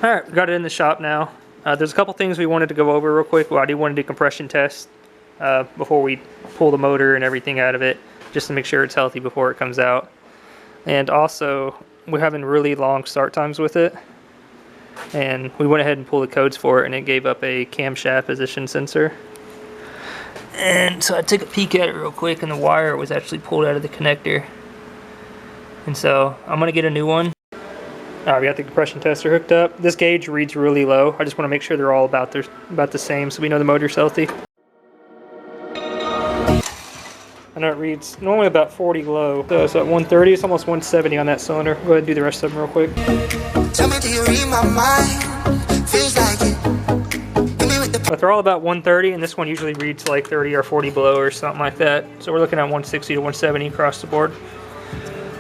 Alright, we got it in the shop now. There's a couple things we wanted to go over real quick. Well, I do want to do compression tests before we pull the motor and everything out of it, just to make sure it's healthy before it comes out. And also, we're having really long start times with it. And we went ahead and pulled the codes for it, and it gave up a camshaft position sensor. And so I took a peek at it real quick, and the wire was actually pulled out of the connector. And so I'm going to get a new one. Alright, we got the compression tester hooked up. This gauge reads really low. I just want to make sure they're all about the same so we know the motor's healthy. I know it reads normally about 40 low. So it's at 130, it's almost 170 on that cylinder. Go ahead and do the rest of them real quick. Tell me, do you read my mind? Feels like it. But they're all about 130, and this one usually reads like 30 or 40 below or something like that. So we're looking at 160 to 170 across the board.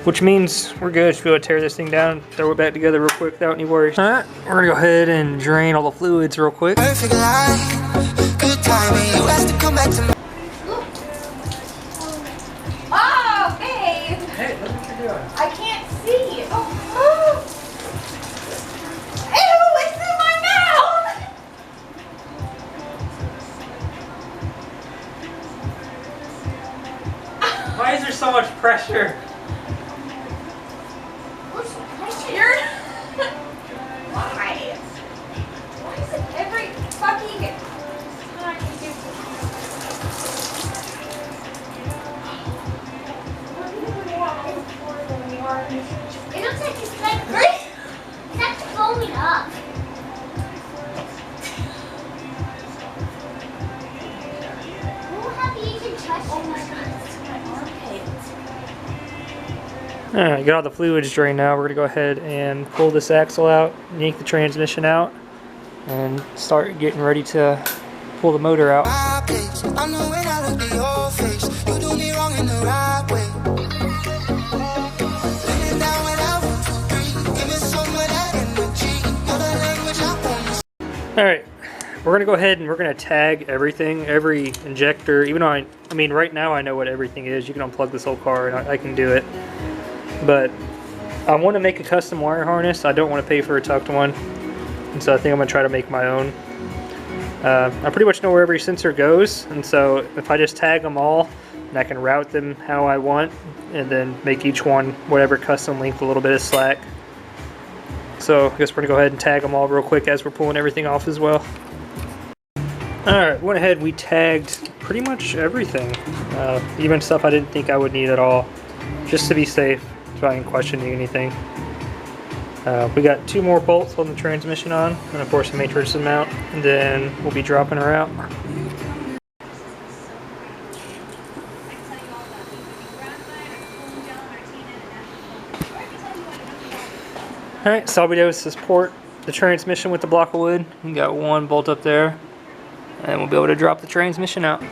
Which means we're good. Should be able to tear this thing down, throw it back together real quick without any worries. Alright, we're gonna go ahead and drain all the fluids real quick. Perfect line, good timing. You asked to come back to me. Oh, babe! Hey, look what you're doing. I can't see. Oh. Ew, it's in my mouth! Why is there so much pressure? What's pressured? Why? Why is it every fucking time you do it looks like it's actually foaming up. We'll have you even touch it. Oh my god, it's my armpit. Alright, got all the fluids drained now. We're going to go ahead and pull this axle out, yank the transmission out, and start getting ready to pull the motor out. My place. I know when I look at your face, you do me wrong in the right way. Laying down when I want to breathe. Give me some of that energy. You're the language I want. Alright, we're going to go ahead and we're going to tag everything, every injector, even though I mean right now I know what everything is. You can unplug this whole car and I can do it. But I want to make a custom wire harness. I don't want to pay for a tucked one. And so I think I'm going to try to make my own. I pretty much know where every sensor goes. And so if I just tag them all, and I can route them how I want, and then make each one whatever custom length, a little bit of slack. So I guess we're going to go ahead and tag them all real quick as we're pulling everything off as well. Alright, went ahead, we tagged pretty much everything. Even stuff I didn't think I would need at all. Just to be safe. So I ain't questioning anything. We got 2 more bolts holding the transmission on, and of course the matrix mount, and then we'll be dropping her out. Alright, so all we do is support the transmission with the block of wood. We got 1 bolt up there, and we'll be able to drop the transmission out.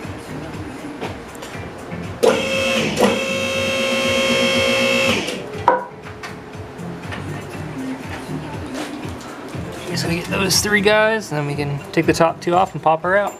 So we get those 3 guys, and then we can take the top 2 off and pop her out.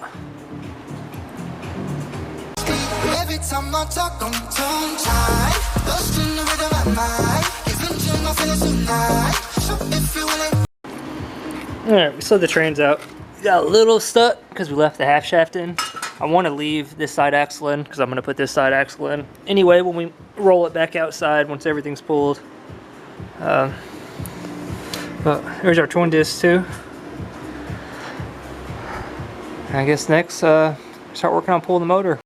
Every time I talk, I'm tongue-tied. Lost in the rhythm of my mind. Even to my feelings tonight. So if you will. Alright, we slid the trans out. We got a little stuck because we left the half shaft in. I want to leave this side axle in because I'm going to put this side axle in anyway when we roll it back outside once everything's pulled. But here's our twin disc too. I guess next, start working on pulling the motor.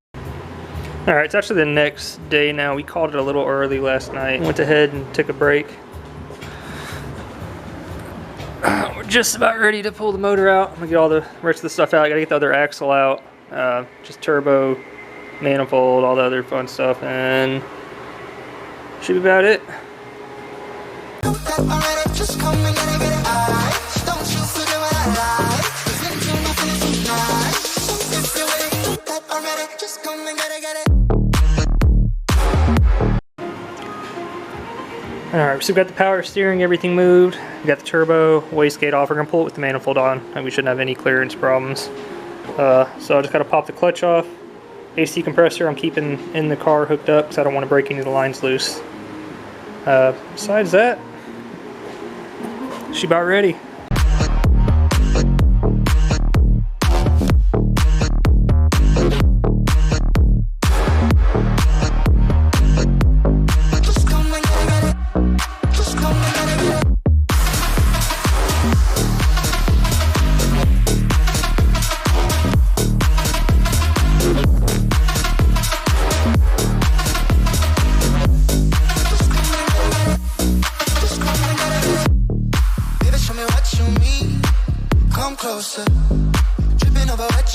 Alright, it's actually the next day now. We called it a little early last night. Went ahead and took a break. We're just about ready to pull the motor out. I'm gonna get all the rest of the stuff out. I gotta get the other axle out. Just turbo, manifold, all the other fun stuff, and should be about it. Just come and get it alright. Don't you forget what I like. If you my feelings tonight. So if you're ready, do that already. Just come and get it. Alright, so we've got the power steering, everything moved. We got the turbo, wastegate off. We're gonna pull it with the manifold on, and we shouldn't have any clearance problems. So I just gotta pop the clutch off. AC compressor I'm keeping in the car hooked up because I don't want to break any of the lines loose. Besides that, she's about ready.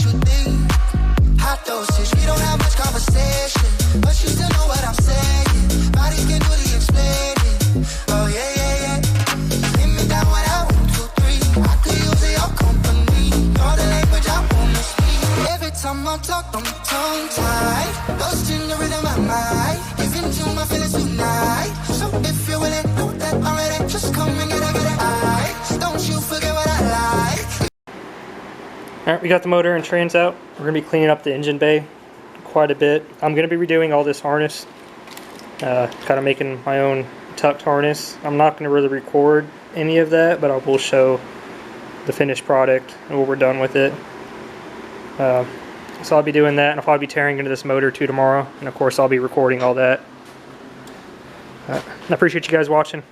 you think. Hot dosage, we don't have much conversation, but you still know what I'm saying. Bodies can do the explaining. Oh yeah, yeah, yeah. Hit me down when I 1, 2, 3. I could use your company. You're the language I wanna speak. Every time I talk, I'm tongue tied. Lost in the rhythm of my mind. Giving to my feelings tonight. So if you're willing, know that I'm ready. Just come and get it. Don't you forget what I like. Alright, we got the motor and trans out. We're going to be cleaning up the engine bay quite a bit. I'm going to be redoing all this harness. Kind of making my own tucked harness. I'm not going to really record any of that, but I will show the finished product and what we're done with it. So I'll be doing that, and I'll probably be tearing into this motor too tomorrow. And of course I'll be recording all that. I appreciate you guys watching.